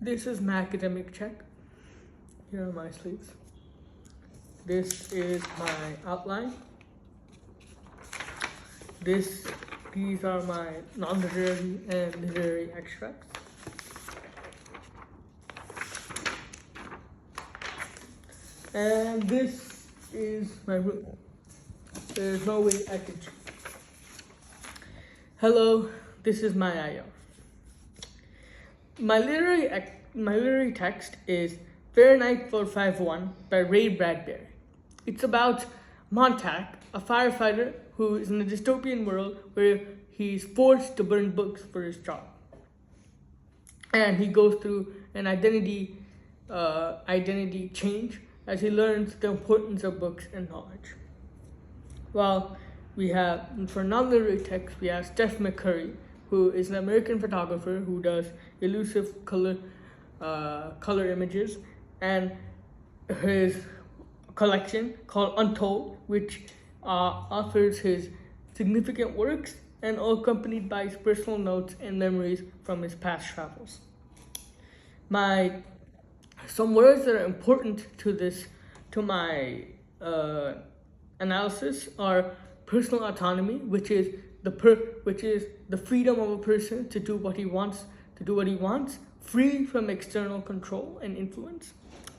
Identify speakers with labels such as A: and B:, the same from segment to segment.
A: This is my academic check. Here are my sleeves. This is my outline. These are my non-literary and literary extracts. And this is my room. There's no way I could. Hello, this is my IO. My literary text is Fahrenheit 451 by Ray Bradbury. It's about Montag, a firefighter who is in a dystopian world where he's forced to burn books for his job. And he goes through an identity change as he learns the importance of books and knowledge. Well, we have, for non-literary text, we have Steph McCurry, who is an American photographer who does elusive color images, and his collection called Untold, which offers his significant works and all accompanied by his personal notes and memories from his past travels. Some words that are important to my analysis are personal autonomy, which is the freedom of a person to do what he wants, free from external control and influence,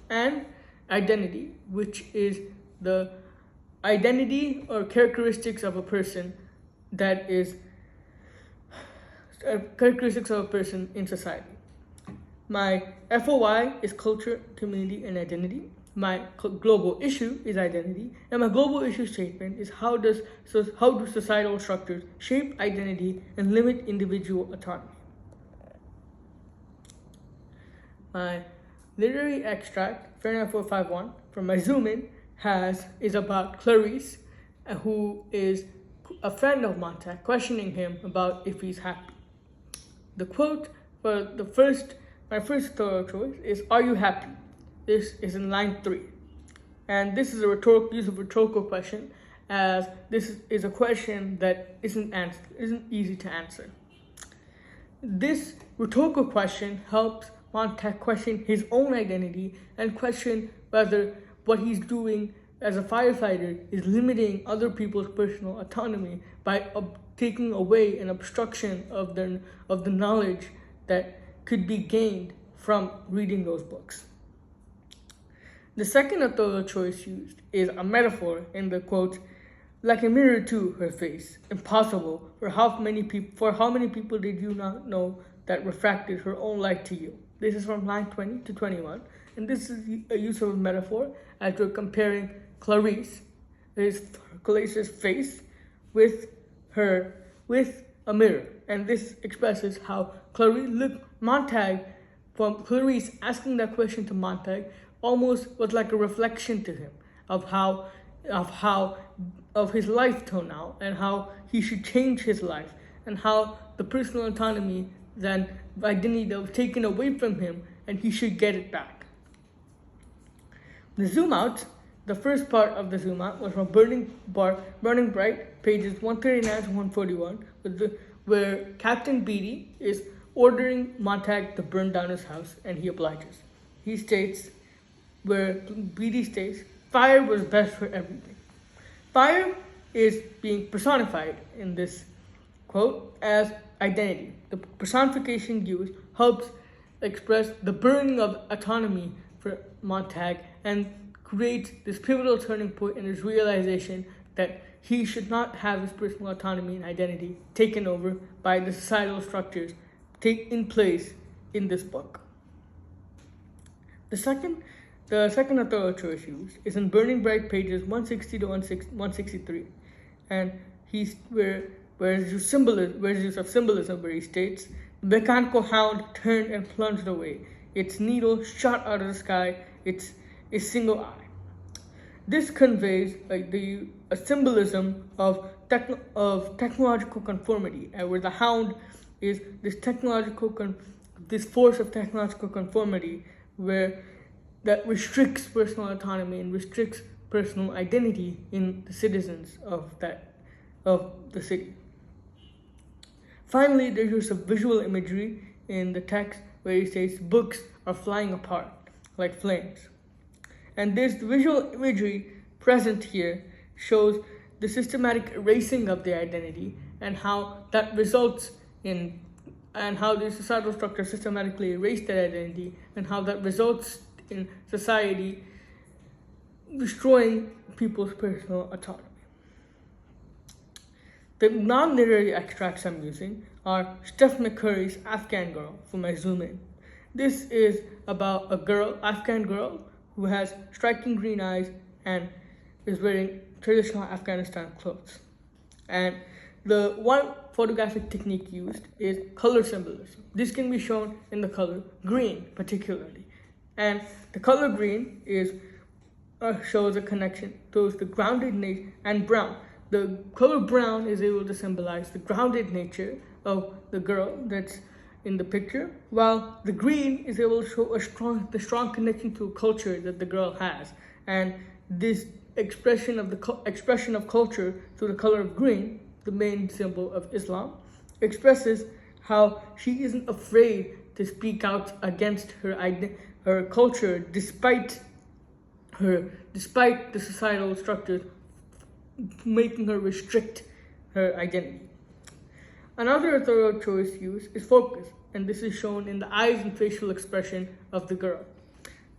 A: and identity, which is the identity or characteristics of a person that is characteristics of a person in society. My FOI is culture, community, and identity. My global issue is identity, and my global issue statement is how do societal structures shape identity and limit individual autonomy. My literary extract, Fahrenheit 451, from my zoom in is about Clarice, who is a friend of Montag, questioning him about if he's happy. The quote for my first thorough choice is, "Are you happy?" This is in line 3. And this is a rhetorical question, as this is a question that isn't easy to answer. This rhetorical question helps Montag question his own identity and question whether what he's doing as a firefighter is limiting other people's personal autonomy by taking away an obstruction of the knowledge that could be gained from reading those books. The second authorial choice used is a metaphor in the quote, "Like a mirror to her face, impossible, for how many people did you not know that refracted her own light to you?" This is from line 20 to 21, and this is a use of a metaphor as we're comparing Clarice's face with a mirror, and this expresses how Clarice asking that question to Montag almost was like a reflection to him of his life till now, and how he should change his life, and how the personal autonomy then identity that was taken away from him, and he should get it back. The zoom out, the first part of the zoom out was from Burning Bright, pages 139 to 141, where Captain Beatty is ordering Montag to burn down his house, and he obliges. He states, where Beatty states, "Fire was best for everything." Fire is being personified in this quote as identity. The personification used helps express the burning of autonomy for Montag and creates this pivotal turning point in his realization that he should not have his personal autonomy and identity taken over by the societal structures in place in this book. The second authorial choice used is in Burning Bright, pages 160 to 163, and where's use of symbolism, where he states, "The mechanical hound turned and plunged away. Its needle shot out of the sky. Its single eye." This conveys a symbolism of technological conformity, where the hound is this force of technological conformity, that restricts personal autonomy and restricts personal identity in the citizens of the city. Finally, there's use of visual imagery in the text where he says books are flying apart like flames. And this visual imagery present here shows the systematic erasing of the identity and how that results in, and how the societal structure systematically erase that identity, and how that results in society destroying people's personal autonomy. The non-literary extracts I'm using are Steph McCurry's Afghan Girl for my zoom in. This is about a girl, Afghan girl, who has striking green eyes and is wearing traditional Afghanistan clothes. And the one photographic technique used is color symbolism. This can be shown in the color green particularly. And the color green is shows a connection to the grounded nature, and brown. The color brown is able to symbolize the grounded nature of the girl that's in the picture, while the green is able to show the strong connection to a culture that the girl has. And this expression of culture through the color of green, the main symbol of Islam, expresses how she isn't afraid to speak out against her culture despite the societal structures making her restrict her identity. Another thorough choice used is focus, and this is shown in the eyes and facial expression of the girl.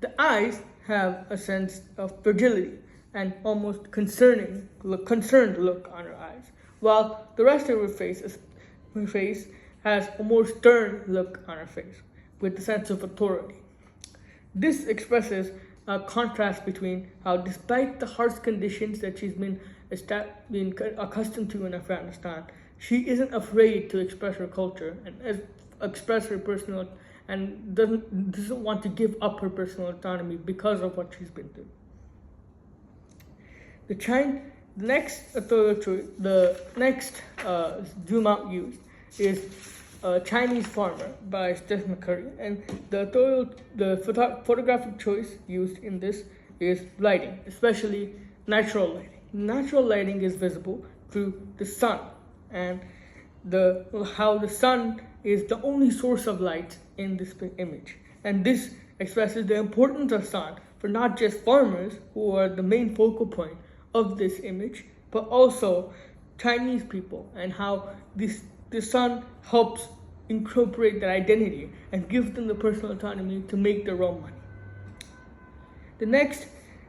A: The eyes have a sense of fragility and almost concerned look on her eyes, while the rest of her face has a more stern look on her face, with a sense of authority. This expresses a contrast between how, despite the harsh conditions that she's been accustomed to in Afghanistan, she isn't afraid to express her culture and express her personal, and doesn't want to give up her personal autonomy because of what she's been through. The next zoom out used is Chinese Farmer by Steph McCurry, and the photographic choice used in this is lighting, especially natural lighting. Natural lighting is visible through the sun, and how the sun is the only source of light in this image. And this expresses the importance of sun for not just farmers, who are the main focal point of this image, but also Chinese people, and how the sun helps incorporate their identity and gives them the personal autonomy to make their own money. The next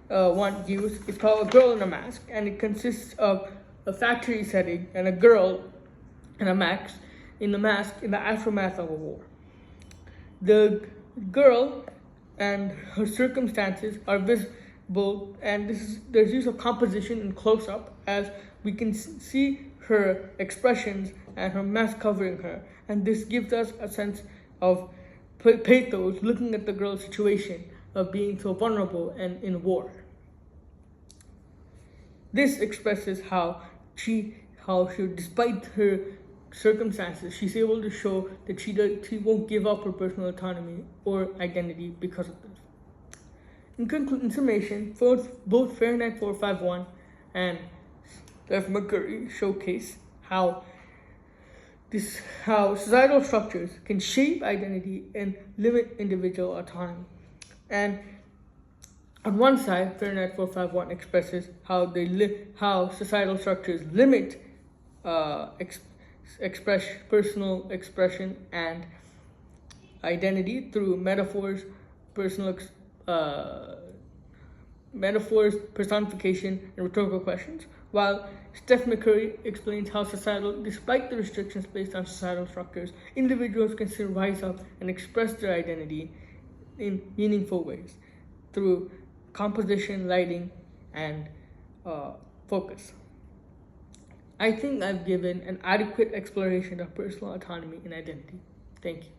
A: one used is called A Girl in a Mask, and it consists of a factory setting and a girl in a mask in the aftermath of a war. The girl and her circumstances are visible, and there's use of composition in close-up, as we can see her expressions and her mask covering her, and this gives us a sense of pathos looking at the girl's situation of being so vulnerable and in war. This expresses how despite her circumstances, she's able to show that she won't give up her personal autonomy or identity because of this. In summation, both Fahrenheit 451 and Steph McCurry showcase how societal structures can shape identity and limit individual autonomy. And on one side, Fahrenheit 451 expresses how societal structures limit personal expression and identity through metaphors, personification, and rhetorical questions, while Steph McCurry explains how despite the restrictions placed on societal structures, individuals can still rise up and express their identity in meaningful ways through composition, lighting, and focus. I think I've given an adequate exploration of personal autonomy and identity. Thank you.